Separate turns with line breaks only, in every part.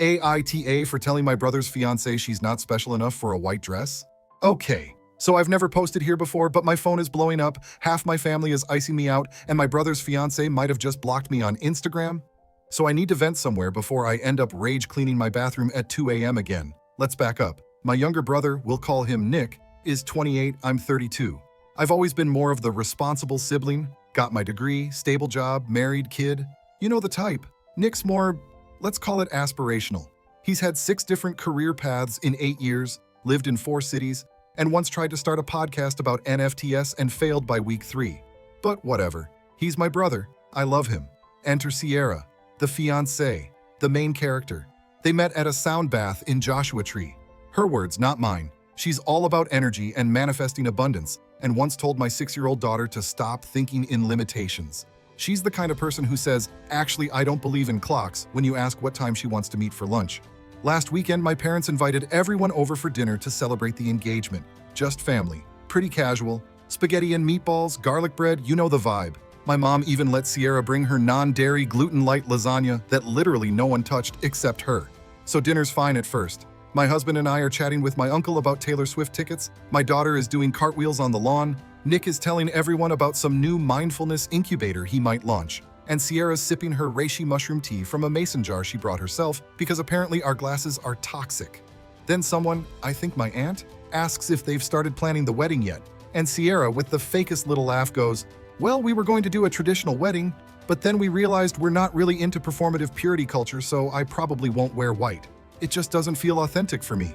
AITA for telling my brother's fiancée she's not special enough for a white dress? Okay, so I've never posted here before, but my phone is blowing up, half my family is icing me out, and my brother's fiancée might have just blocked me on Instagram? So I need to vent somewhere before I end up rage cleaning my bathroom at 2 a.m. again. Let's back up. My younger brother, we'll call him Nick, is 28, I'm 32. I've always been more of the responsible sibling, got my degree, stable job, married, kid. You know the type. Nick's more, let's call it aspirational. He's had 6 different career paths in 8 years, lived in 4 cities, and once tried to start a podcast about NFTs and failed by week 3. But whatever. He's my brother. I love him. Enter Sierra, the fiancée, the main character. They met at a sound bath in Joshua Tree. Her words, not mine. She's all about energy and manifesting abundance, and once told my 6-year-old daughter to stop thinking in limitations. She's the kind of person who says, actually, I don't believe in clocks when you ask what time she wants to meet for lunch. Last weekend, my parents invited everyone over for dinner to celebrate the engagement. Just family. Pretty casual. Spaghetti and meatballs, garlic bread, you know the vibe. My mom even let Sierra bring her non-dairy, gluten-light lasagna that literally no one touched except her. So dinner's fine at first. My husband and I are chatting with my uncle about Taylor Swift tickets. My daughter is doing cartwheels on the lawn. Nick is telling everyone about some new mindfulness incubator he might launch. And Sierra's sipping her reishi mushroom tea from a mason jar she brought herself because apparently our glasses are toxic. Then someone, I think my aunt, asks if they've started planning the wedding yet. And Sierra, with the fakest little laugh, goes, well, we were going to do a traditional wedding, but then we realized we're not really into performative purity culture, so I probably won't wear white. It just doesn't feel authentic for me.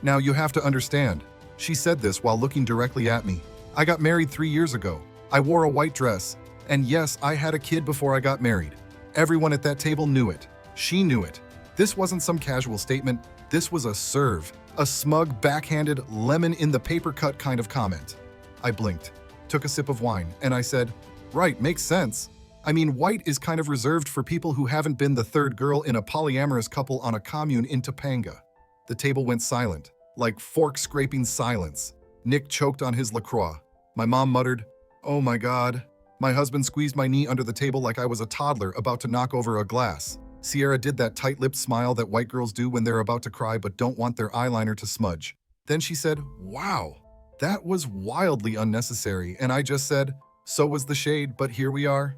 Now you have to understand, she said this while looking directly at me. I got married 3 years ago. I wore a white dress. And yes, I had a kid before I got married. Everyone at that table knew it. She knew it. This wasn't some casual statement. This was a serve. A smug, backhanded, lemon in the paper cut kind of comment. I blinked, took a sip of wine, and I said, right, makes sense. I mean, white is kind of reserved for people who haven't been the third girl in a polyamorous couple on a commune in Topanga. The table went silent, like fork-scraping silence. Nick choked on his LaCroix. My mom muttered, oh my God. My husband squeezed my knee under the table like I was a toddler about to knock over a glass. Sierra did that tight-lipped smile that white girls do when they're about to cry but don't want their eyeliner to smudge. Then she said, wow, that was wildly unnecessary, and I just said, so was the shade, but here we are.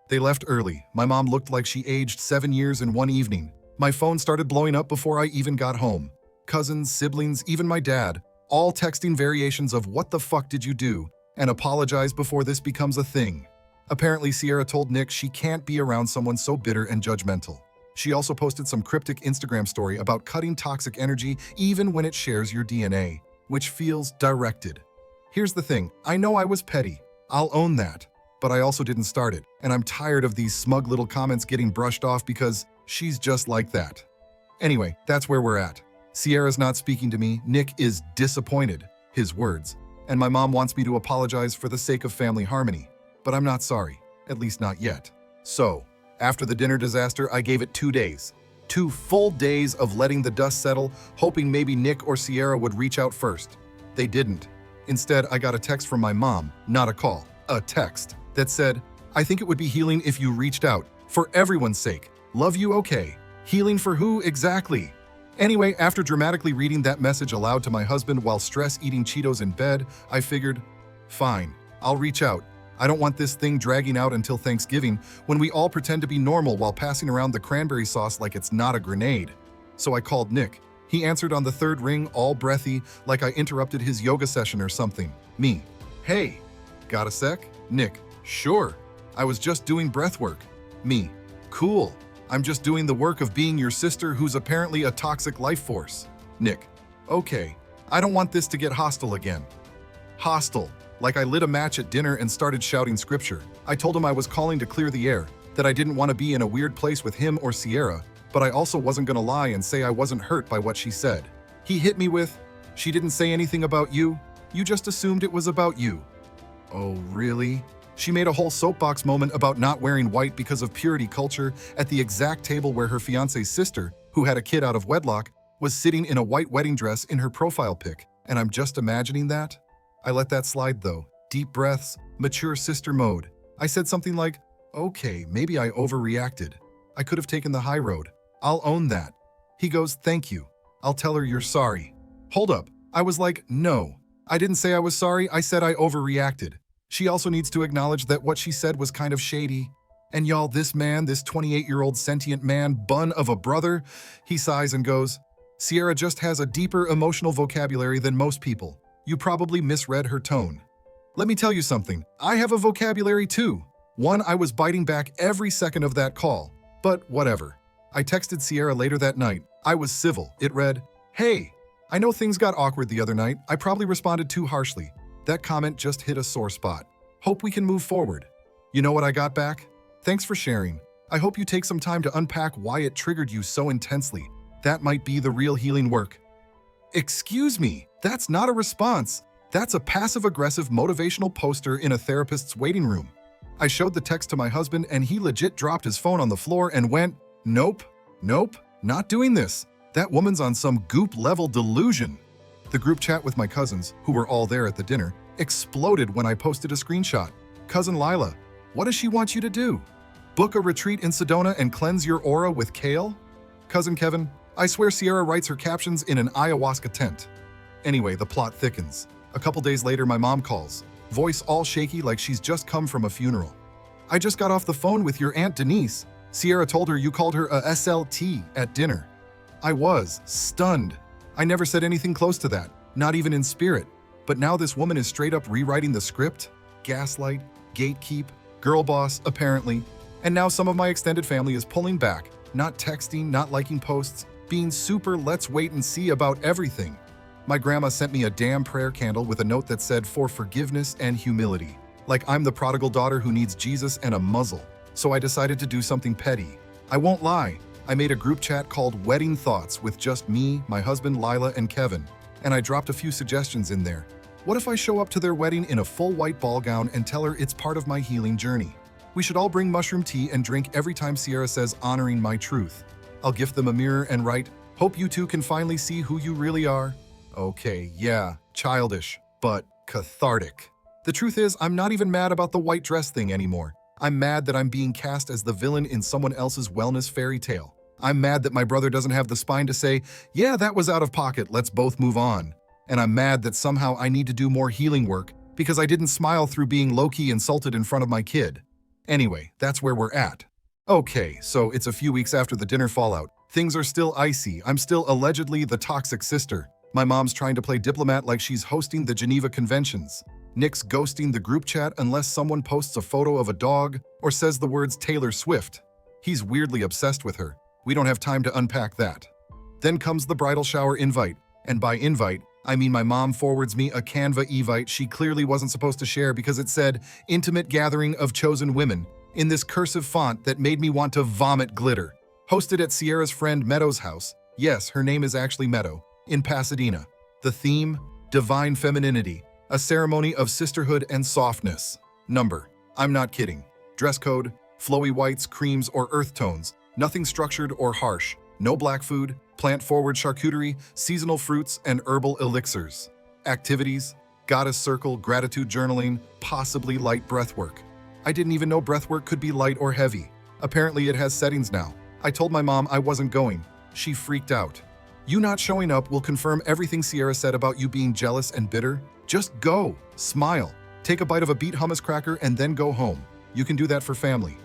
They left early. My mom looked like she aged 7 years in one evening. My phone started blowing up before I even got home. Cousins, siblings, even my dad, all texting variations of what the fuck did you do, and apologize before this becomes a thing. Apparently, Sierra told Nick she can't be around someone so bitter and judgmental. She also posted some cryptic Instagram story about cutting toxic energy even when it shares your DNA, which feels directed. Here's the thing, I know I was petty. I'll own that. But I also didn't start it, and I'm tired of these smug little comments getting brushed off because she's just like that. Anyway, that's where we're at. Sierra's not speaking to me, Nick is disappointed, his words, and my mom wants me to apologize for the sake of family harmony. But I'm not sorry, at least not yet. So, after the dinner disaster, I gave it 2 days. 2 full days of letting the dust settle, hoping maybe Nick or Sierra would reach out first. They didn't. Instead, I got a text from my mom, not a call, a text, that said, I think it would be healing if you reached out. For everyone's sake. Love you, okay. Healing for who exactly? Anyway, after dramatically reading that message aloud to my husband while stress-eating Cheetos in bed, I figured, fine, I'll reach out. I don't want this thing dragging out until Thanksgiving when we all pretend to be normal while passing around the cranberry sauce like it's not a grenade. So I called Nick. He answered on the 3rd ring, all breathy, like I interrupted his yoga session or something. Me. Hey, got a sec? Nick. Sure. I was just doing breath work. Me. Cool. I'm just doing the work of being your sister who's apparently a toxic life force. Nick. Okay. I don't want this to get hostile again. Hostile. Like I lit a match at dinner and started shouting scripture. I told him I was calling to clear the air, that I didn't want to be in a weird place with him or Sierra, but I also wasn't gonna lie and say I wasn't hurt by what she said. He hit me with, she didn't say anything about you. You just assumed it was about you. Oh, really? She made a whole soapbox moment about not wearing white because of purity culture at the exact table where her fiancé's sister, who had a kid out of wedlock, was sitting in a white wedding dress in her profile pic, and I'm just imagining that. I let that slide though. Deep breaths, mature sister mode. I said something like, okay, maybe I overreacted. I could have taken the high road. I'll own that. He goes, "Thank you. I'll tell her you're sorry." Hold up. I was like, no. I didn't say I was sorry, I said I overreacted. She also needs to acknowledge that what she said was kind of shady. And y'all, this man, this 28-year-old sentient man, bun of a brother, he sighs and goes, "Sierra just has a deeper emotional vocabulary than most people. You probably misread her tone." Let me tell you something, I have a vocabulary too. One, I was biting back every second of that call. But whatever. I texted Sierra later that night. I was civil. It read, "Hey, I know things got awkward the other night. I probably responded too harshly. That comment just hit a sore spot. Hope we can move forward." You know what I got back? "Thanks for sharing. I hope you take some time to unpack why it triggered you so intensely. That might be the real healing work." Excuse me, that's not a response. That's a passive-aggressive motivational poster in a therapist's waiting room. I showed the text to my husband and he legit dropped his phone on the floor and went, "Nope, nope, not doing this. That woman's on some goop-level delusion." The group chat with my cousins, who were all there at the dinner, exploded when I posted a screenshot. "Cousin Lila, what does she want you to do? Book a retreat in Sedona and cleanse your aura with kale?" "Cousin Kevin, I swear Sierra writes her captions in an ayahuasca tent." Anyway, the plot thickens. A couple days later, my mom calls, voice all shaky like she's just come from a funeral. "I just got off the phone with your Aunt Denise. Sierra told her you called her a SLT at dinner." I was stunned. I never said anything close to that, not even in spirit. But now this woman is straight up rewriting the script. Gaslight, gatekeep, girl boss, apparently. And now some of my extended family is pulling back, not texting, not liking posts, being super let's wait and see about everything. My grandma sent me a damn prayer candle with a note that said, "For forgiveness and humility." Like I'm the prodigal daughter who needs Jesus and a muzzle. So I decided to do something petty. I won't lie. I made a group chat called Wedding Thoughts with just me, my husband Lila, and Kevin. And I dropped a few suggestions in there. What if I show up to their wedding in a full white ball gown and tell her it's part of my healing journey? We should all bring mushroom tea and drink every time Sierra says honoring my truth. I'll gift them a mirror and write, "Hope you two can finally see who you really are." Okay, yeah, childish, but cathartic. The truth is, I'm not even mad about the white dress thing anymore. I'm mad that I'm being cast as the villain in someone else's wellness fairy tale. I'm mad that my brother doesn't have the spine to say, "Yeah, that was out of pocket, let's both move on." And I'm mad that somehow I need to do more healing work because I didn't smile through being low-key insulted in front of my kid. Anyway, that's where we're at. Okay, so it's a few weeks after the dinner fallout. Things are still icy. I'm still allegedly the toxic sister. My mom's trying to play diplomat like she's hosting the Geneva Conventions. Nick's ghosting the group chat unless someone posts a photo of a dog or says the words Taylor Swift. He's weirdly obsessed with her. We don't have time to unpack that. Then comes the bridal shower invite, and by invite, I mean my mom forwards me a Canva evite she clearly wasn't supposed to share because it said, "Intimate gathering of chosen women," in this cursive font that made me want to vomit glitter. Hosted at Sierra's friend Meadow's house. Yes, her name is actually Meadow. In Pasadena. The theme, divine femininity, a ceremony of sisterhood and softness. Number, I'm not kidding. Dress code, flowy whites, creams, or earth tones, nothing structured or harsh. No black food, plant-forward charcuterie, seasonal fruits, and herbal elixirs. Activities, goddess circle, gratitude journaling, possibly light breathwork. I didn't even know breathwork could be light or heavy. Apparently it has settings now. I told my mom I wasn't going. She freaked out. "You not showing up will confirm everything Sierra said about you being jealous and bitter. Just go, smile, take a bite of a beet hummus cracker and then go home. You can do that for family."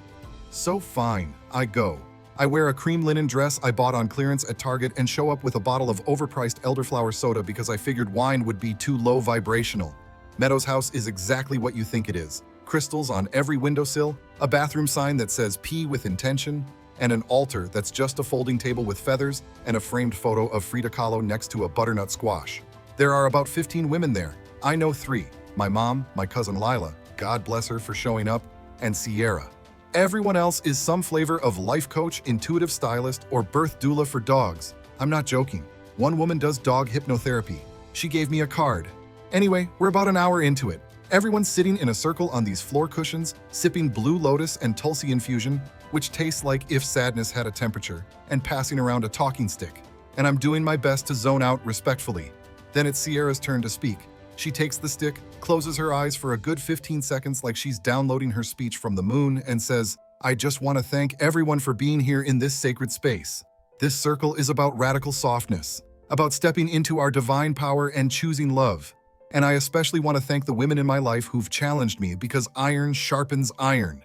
So fine, I go. I wear a cream linen dress I bought on clearance at Target and show up with a bottle of overpriced elderflower soda because I figured wine would be too low vibrational. Meadow's house is exactly what you think it is. Crystals on every windowsill, a bathroom sign that says pee with intention, and an altar that's just a folding table with feathers and a framed photo of Frida Kahlo next to a butternut squash. There are about 15 women there. I know 3. My mom, my cousin Lila, God bless her for showing up, and Sierra. Everyone else is some flavor of life coach, intuitive stylist, or birth doula for dogs. I'm not joking. One woman does dog hypnotherapy. She gave me a card. Anyway, we're about an hour into it. Everyone's sitting in a circle on these floor cushions, sipping Blue Lotus and Tulsi infusion, which tastes like if sadness had a temperature, and passing around a talking stick. And I'm doing my best to zone out respectfully. Then it's Sierra's turn to speak. She takes the stick, closes her eyes for a good 15 seconds like she's downloading her speech from the moon, and says, "I just want to thank everyone for being here in this sacred space." This circle is about radical softness, about stepping into our divine power and choosing love. And I especially want to thank the women in my life who've challenged me because iron sharpens iron.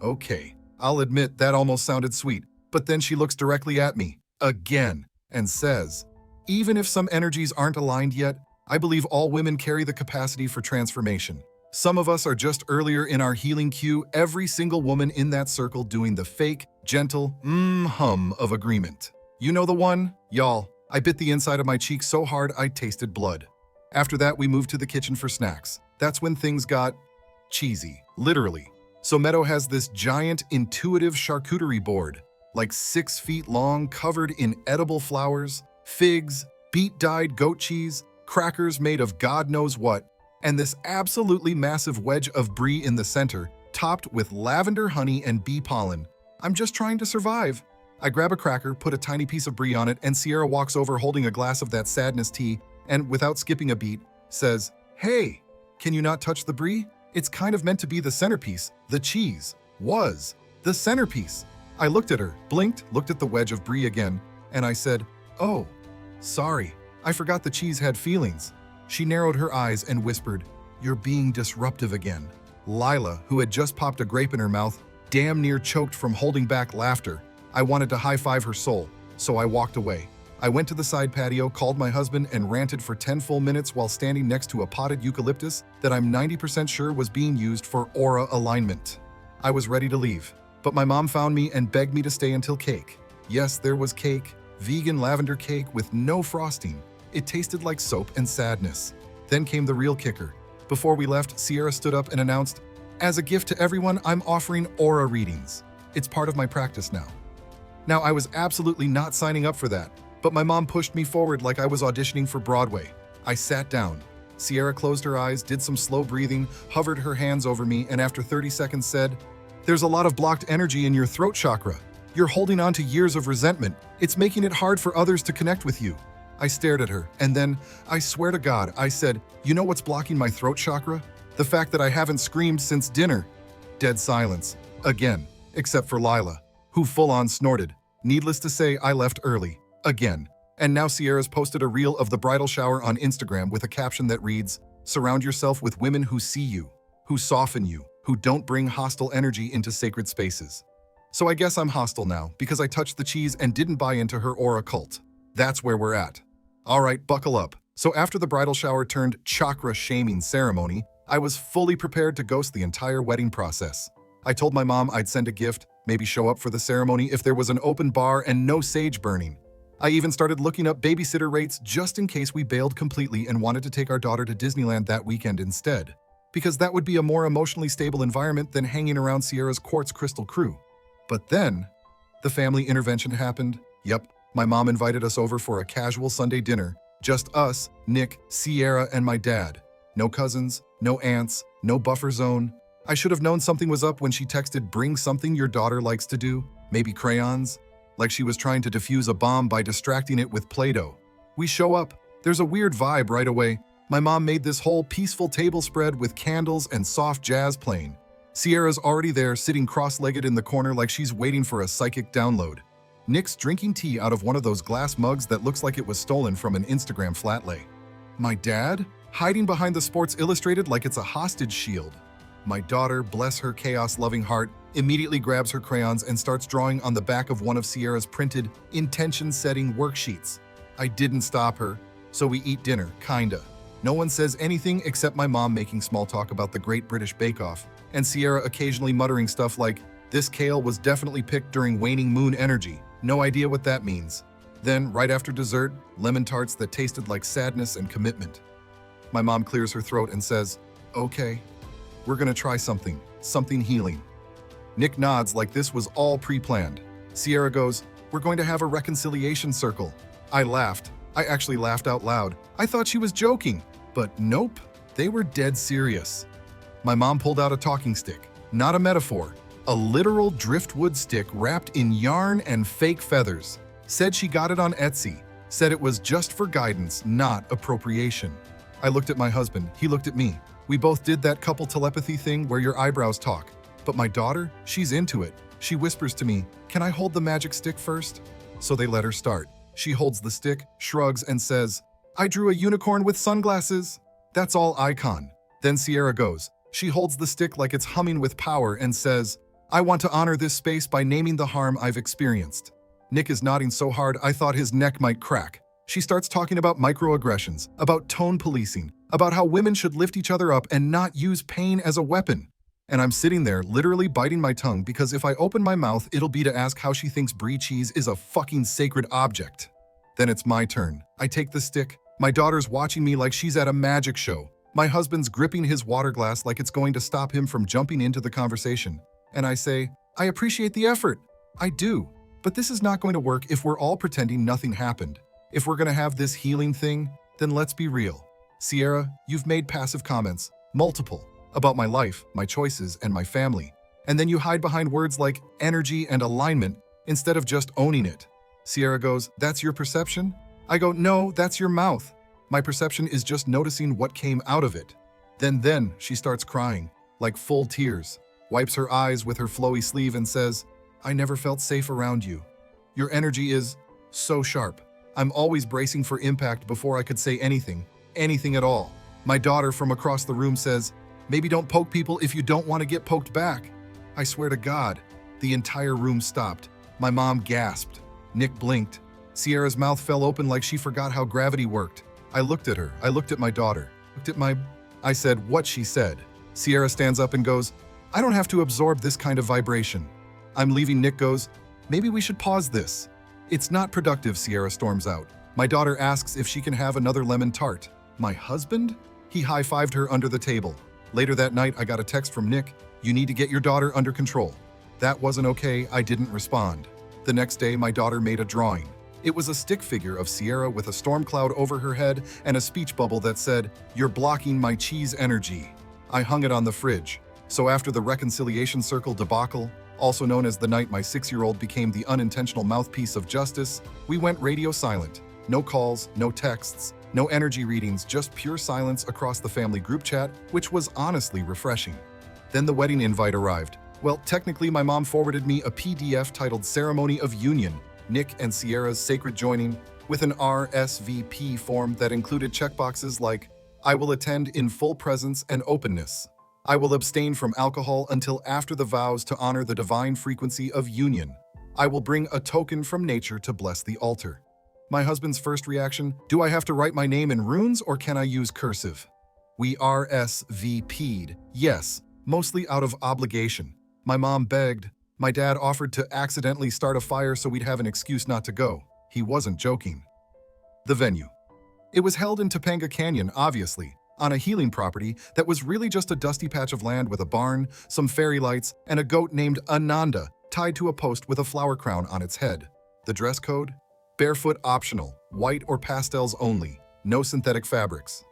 Okay, I'll admit that almost sounded sweet, but then she looks directly at me, again, and says, even if some energies aren't aligned yet, I believe all women carry the capacity for transformation. Some of us are just earlier in our healing queue, every single woman in that circle doing the fake, gentle, hum of agreement. You know the one? Y'all, I bit the inside of my cheek so hard I tasted blood. After that, we moved to the kitchen for snacks. That's when things got cheesy, literally. So Meadow has this giant, intuitive charcuterie board, like 6 feet long, covered in edible flowers, figs, beet-dyed goat cheese, crackers made of God knows what, and this absolutely massive wedge of brie in the center, topped with lavender honey and bee pollen. I'm just trying to survive. I grab a cracker, put a tiny piece of brie on it, and Sierra walks over holding a glass of that sadness tea, and without skipping a beat, says, "Hey, can you not touch the brie? It's kind of meant to be the centerpiece. The cheese was the centerpiece." I looked at her, blinked, looked at the wedge of brie again, and I said, "Oh, sorry. I forgot the cheese had feelings." She narrowed her eyes and whispered, "You're being disruptive again." Lila, who had just popped a grape in her mouth, damn near choked from holding back laughter. I wanted to high-five her soul, so I walked away. I went to the side patio, called my husband, and ranted for 10 full minutes while standing next to a potted eucalyptus that I'm 90% sure was being used for aura alignment. I was ready to leave, but my mom found me and begged me to stay until cake. Yes, there was cake, vegan lavender cake with no frosting. It tasted like soap and sadness. Then came the real kicker. Before we left, Sierra stood up and announced, "As a gift to everyone, I'm offering aura readings. It's part of my practice now." Now, I was absolutely not signing up for that, but my mom pushed me forward like I was auditioning for Broadway. I sat down. Sierra closed her eyes, did some slow breathing, hovered her hands over me, and after 30 seconds said, "There's a lot of blocked energy in your throat chakra. You're holding on to years of resentment. It's making it hard for others to connect with you." I stared at her, and then, I swear to God, I said, "You know what's blocking my throat chakra? The fact that I haven't screamed since dinner." Dead silence. Again, except for Lila, who full-on snorted. Needless to say, I left early. Again. And now Sierra's posted a reel of the bridal shower on Instagram with a caption that reads, "Surround yourself with women who see you, who soften you, who don't bring hostile energy into sacred spaces." So I guess I'm hostile now because I touched the cheese and didn't buy into her aura cult. That's where we're at. All right, buckle up. So after the bridal shower turned chakra-shaming ceremony, I was fully prepared to ghost the entire wedding process. I told my mom I'd send a gift, maybe show up for the ceremony if there was an open bar and no sage burning. I even started looking up babysitter rates just in case we bailed completely and wanted to take our daughter to Disneyland that weekend instead, because that would be a more emotionally stable environment than hanging around Sierra's quartz crystal crew. But then, the family intervention happened. Yep, my mom invited us over for a casual Sunday dinner, just us, Nick, Sierra, and my dad. No cousins, no aunts, no buffer zone. I should have known something was up when she texted, "Bring something your daughter likes to do, maybe crayons," like she was trying to defuse a bomb by distracting it with Play-Doh. We show up. There's a weird vibe right away. My mom made this whole peaceful table spread with candles and soft jazz playing. Sierra's already there, sitting cross-legged in the corner like she's waiting for a psychic download. Nick's drinking tea out of one of those glass mugs that looks like it was stolen from an Instagram flat lay. My dad, hiding behind the Sports Illustrated like it's a hostage shield. My daughter, bless her chaos-loving heart, immediately grabs her crayons and starts drawing on the back of one of Sierra's printed, intention-setting worksheets. I didn't stop her, so we eat dinner, kinda. No one says anything except my mom making small talk about the Great British Bake Off, and Sierra occasionally muttering stuff like, "This kale was definitely picked during waning moon energy." No idea what that means. Then, right after dessert, lemon tarts that tasted like sadness and commitment. My mom clears her throat and says, "Okay, we're gonna try something healing." Nick nods like this was all pre-planned. Sierra goes, "We're going to have a reconciliation circle." I laughed. I actually laughed out loud. I thought she was joking, but nope, they were dead serious. My mom pulled out a talking stick, not a metaphor, a literal driftwood stick wrapped in yarn and fake feathers. Said she got it on Etsy. Said it was just for guidance, not appropriation. I looked at my husband. He looked at me. We both did that couple telepathy thing where your eyebrows talk. But my daughter, she's into it. She whispers to me, "Can I hold the magic stick first?" So they let her start. She holds the stick, shrugs, and says, "I drew a unicorn with sunglasses." That's all icon. Then Sierra goes. She holds the stick like it's humming with power and says, "I want to honor this space by naming the harm I've experienced." Nick is nodding so hard I thought his neck might crack. She starts talking about microaggressions, about tone policing, about how women should lift each other up and not use pain as a weapon. And I'm sitting there literally biting my tongue because if I open my mouth, it'll be to ask how she thinks brie cheese is a fucking sacred object. Then it's my turn. I take the stick. My daughter's watching me like she's at a magic show. My husband's gripping his water glass like it's going to stop him from jumping into the conversation. And I say, "I appreciate the effort." I do. But this is not going to work if we're all pretending nothing happened. If we're going to have this healing thing, then let's be real. Sierra, you've made passive comments, multiple, about my life, my choices, and my family. And then you hide behind words like energy and alignment instead of just owning it. Sierra goes, "That's your perception?" I go, "No, that's your mouth. My perception is just noticing what came out of it." Then she starts crying, like full tears, wipes her eyes with her flowy sleeve and says, "I never felt safe around you. Your energy is so sharp. I'm always bracing for impact before I could say anything at all." My daughter from across the room says, "Maybe don't poke people if you don't want to get poked back." I swear to God, the entire room stopped. My mom gasped. Nick blinked. Sierra's mouth fell open like she forgot how gravity worked. I looked at her. I looked at my daughter. I said what she said. Sierra stands up and goes, "I don't have to absorb this kind of vibration." I'm leaving. Nick goes, "Maybe we should pause this." "It's not productive," Sierra storms out. My daughter asks if she can have another lemon tart. My husband? He high-fived her under the table. Later that night, I got a text from Nick, "You need to get your daughter under control." That wasn't okay. I didn't respond. The next day, my daughter made a drawing. It was a stick figure of Sierra with a storm cloud over her head and a speech bubble that said, "You're blocking my cheese energy." I hung it on the fridge. So after the reconciliation circle debacle, also known as the night my 6-year-old became the unintentional mouthpiece of justice, we went radio silent. No calls, no texts, no energy readings, just pure silence across the family group chat, which was honestly refreshing. Then the wedding invite arrived. Well, technically my mom forwarded me a PDF titled Ceremony of Union, Nick and Sierra's Sacred Joining, with an RSVP form that included checkboxes like, "I will attend in full presence and openness." "I will abstain from alcohol until after the vows to honor the divine frequency of union." "I will bring a token from nature to bless the altar." My husband's first reaction, "Do I have to write my name in runes or can I use cursive?" We RSVP'd, yes, mostly out of obligation. My mom begged. My dad offered to accidentally start a fire so we'd have an excuse not to go. He wasn't joking. The venue. It was held in Topanga Canyon, obviously, on a healing property that was really just a dusty patch of land with a barn, some fairy lights, and a goat named Ananda tied to a post with a flower crown on its head. The dress code? Barefoot optional, white or pastels only, no synthetic fabrics.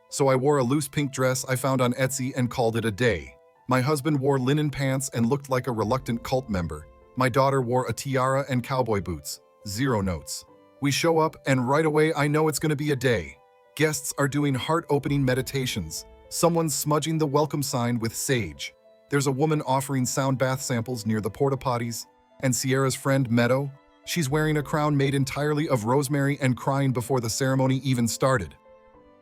So I wore a loose pink dress I found on Etsy and called it a day. My husband wore linen pants and looked like a reluctant cult member. My daughter wore a tiara and cowboy boots. 0 notes. We show up and right away I know it's gonna be a day. Guests are doing heart-opening meditations. Someone's smudging the welcome sign with sage. There's a woman offering sound bath samples near the porta potties. And Sierra's friend Meadow, she's wearing a crown made entirely of rosemary and crying before the ceremony even started.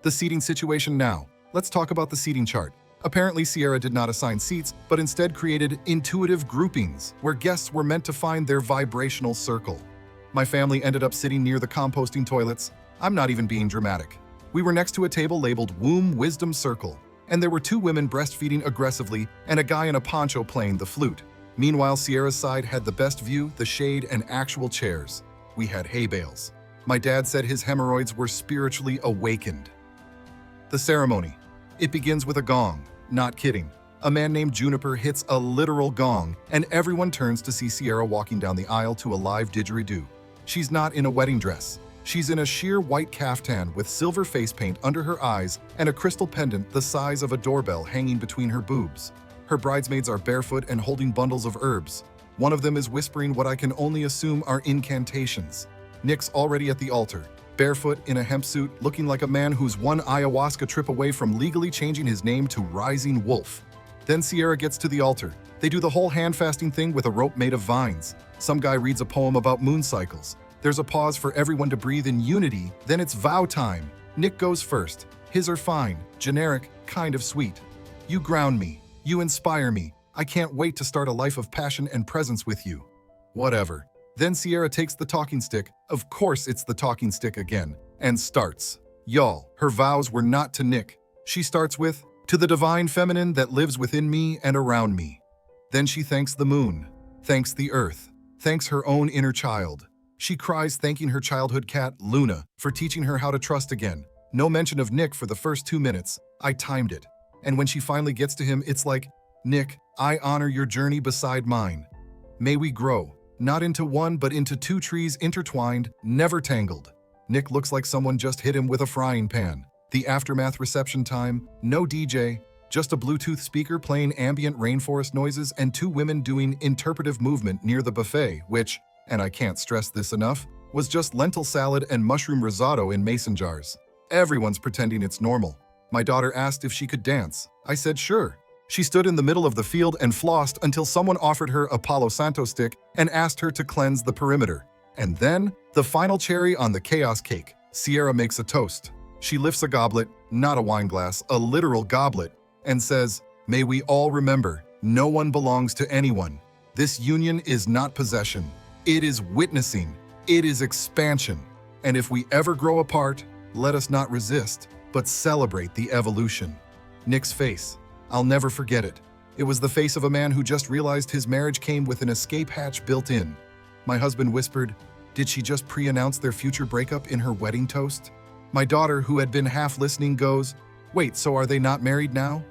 The seating situation now. Let's talk about the seating chart. Apparently, Sierra did not assign seats, but instead created intuitive groupings, where guests were meant to find their vibrational circle. My family ended up sitting near the composting toilets. I'm not even being dramatic. We were next to a table labeled Womb Wisdom Circle, and there were 2 women breastfeeding aggressively and a guy in a poncho playing the flute. Meanwhile, Sierra's side had the best view, the shade, and actual chairs. We had hay bales. My dad said his hemorrhoids were spiritually awakened. The ceremony. It begins with a gong. Not kidding. A man named Juniper hits a literal gong, and everyone turns to see Sierra walking down the aisle to a live didgeridoo. She's not in a wedding dress. She's in a sheer white caftan with silver face paint under her eyes and a crystal pendant the size of a doorbell hanging between her boobs. Her bridesmaids are barefoot and holding bundles of herbs. One of them is whispering what I can only assume are incantations. Nick's already at the altar, barefoot in a hemp suit, looking like a man who's one ayahuasca trip away from legally changing his name to Rising Wolf. Then Sierra gets to the altar. They do the whole hand fasting thing with a rope made of vines. Some guy reads a poem about moon cycles. There's a pause for everyone to breathe in unity, then it's vow time. Nick goes first. His are fine, generic, kind of sweet. You ground me. You inspire me. I can't wait to start a life of passion and presence with you. Whatever. Then Sierra takes the talking stick, of course it's the talking stick again, and starts. Y'all, her vows were not to Nick. She starts with, to the divine feminine that lives within me and around me. Then she thanks the moon, thanks the earth, thanks her own inner child. She cries thanking her childhood cat, Luna, for teaching her how to trust again. No mention of Nick for the first 2 minutes. I timed it. And when she finally gets to him, it's like, Nick, I honor your journey beside mine. May we grow, not into one but into 2 trees intertwined, never tangled. Nick looks like someone just hit him with a frying pan. The aftermath reception time, no DJ, just a Bluetooth speaker playing ambient rainforest noises and 2 women doing interpretive movement near the buffet, which, and I can't stress this enough, was just lentil salad and mushroom risotto in mason jars. Everyone's pretending it's normal. My daughter asked if she could dance. I said sure. She stood in the middle of the field and flossed until someone offered her a Palo Santo stick and asked her to cleanse the perimeter. And then, the final cherry on the chaos cake. Sierra makes a toast. She lifts a goblet, not a wine glass, a literal goblet, and says, may we all remember, no one belongs to anyone. This union is not possession. It is witnessing. It is expansion. And if we ever grow apart, let us not resist, but celebrate the evolution. Nick's face. I'll never forget it. It was the face of a man who just realized his marriage came with an escape hatch built in. My husband whispered, did she just pre-announce their future breakup in her wedding toast? My daughter, who had been half listening, goes, wait, so are they not married now?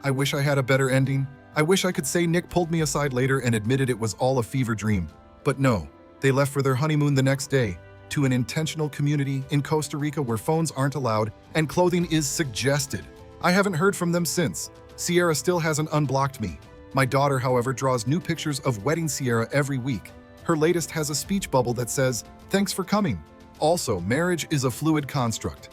I wish I had a better ending. I wish I could say Nick pulled me aside later and admitted it was all a fever dream. But no, they left for their honeymoon the next day, to an intentional community in Costa Rica where phones aren't allowed and clothing is suggested. I haven't heard from them since. Sierra still hasn't unblocked me. My daughter, however, draws new pictures of wedding Sierra every week. Her latest has a speech bubble that says, thanks for coming. Also, marriage is a fluid construct.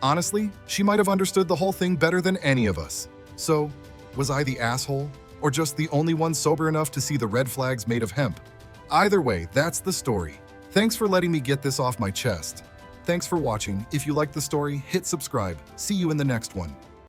Honestly, she might have understood the whole thing better than any of us. So, was I the asshole? Or just the only one sober enough to see the red flags made of hemp? Either way, that's the story. Thanks for letting me get this off my chest. Thanks for watching. If you liked the story, hit subscribe. See you in the next one.